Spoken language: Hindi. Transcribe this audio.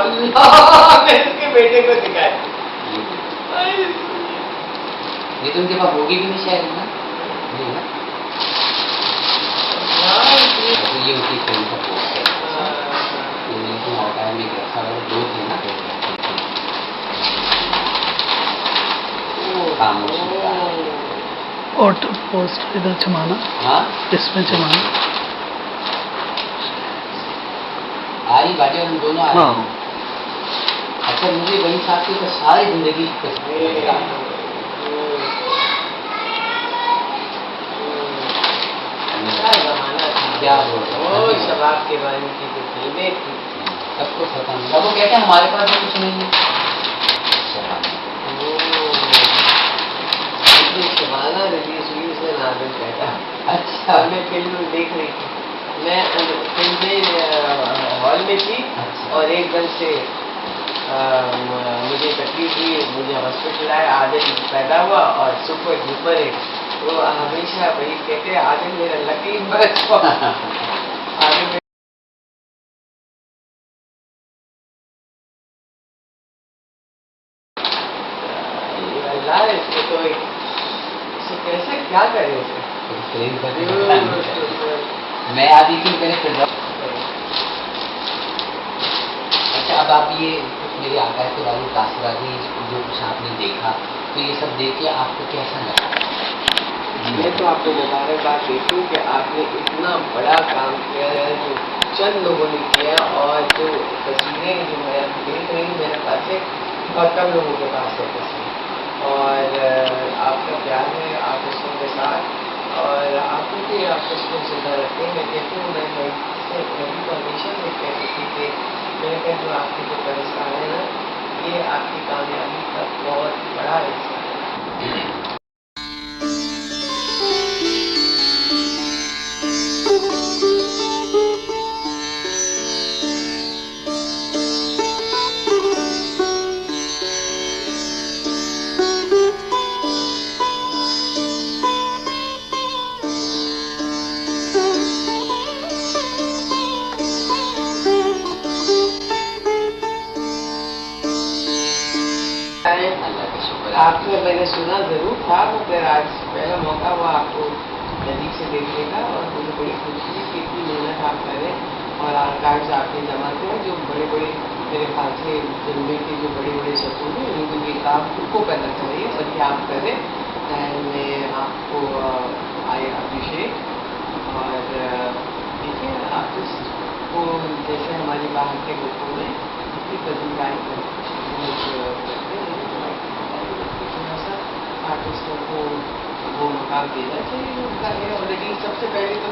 अल्लाह ने इसके बेटे को सिखाया। ये तो उनके पास होगी भी नहीं शायद ना, नहीं ना, तो ये उनकी फिल्म का पोस्ट है। हमारे टाइम में एक रखा हुआ दो थे ना, और पोस्ट इधर चमाना, हाँ इसमें चमाना आई बाटे उन दोनों आ रहे हैं। अच्छा मुझे बड़ी साथी तो सारी जिंदगी क्या शबाब के बारे की जो फिल्में थी सबको खत्म, सब वो कहते हैं हमारे पास भी कुछ नहीं है। शबाना रिलीज हुई उसने नादिर कहता। अच्छा मैं फिल्म देख रही थी, मैं फिल्म हॉल में थी। अच्छा। और एकदम से मुझे तकलीफ हुई, मुझे हॉस्पिटल आया, आदिल पैदा हुआ और सुपर डुपर वो हमेशा वही कहते हैं आदिल मेरा लकी बस। आदिल इसको तो इसे कैसे क्या करें मैं आदि की मैंने फिर। अच्छा अब आप ये मेरी आकाश के बारे में काशिराजी जो कुछ आपने देखा, तो ये सब देख के आपको कैसा लगा? मैं तो आपको मुबारकबाद देती हूँ कि आपने इतना बड़ा काम किया है जो चंद लोगों ने किया, और जो तस्वीरें जो मैं देख रही हूँ मेरे पास है बहुत कम लोगों के पास है तस्वीर, और आपका प्यार है आर्टिस्टों के साथ, और आपको भी आर्टिस्टों से जिंदा रखते हैं। मैं कहती हूँ मैं तो हमेशा से कहती थी कि मैंने कहा जो आपके जो पुरस्कार है ना, ये आपकी कामयाबी का बहुत बड़ा हिस्सा है। आपको मैंने सुना जरूर था, मगर आज पहला मौका हुआ आपको नजदीक से देखने का, और मुझे बड़ी खुशी हुई कि इतनी मेहनत आप करें और आर्काइव्स आपके जमा हैं जो बड़े बड़े मेरे ख्याल से फिल्में के जो बड़े बड़े सपूत हैं उनको ये काम उनको करना चाहिए और ये आप करें। मैं आपको आई अभिषेक, और देखिए आर्टिस्ट को जैसे हमारे बाहर के लोगों में इतनी पसंदाई करते हैं, आर्टिस्टों को वो मकाम देना चाहिए उनका है। और लेकिन सबसे पहले तो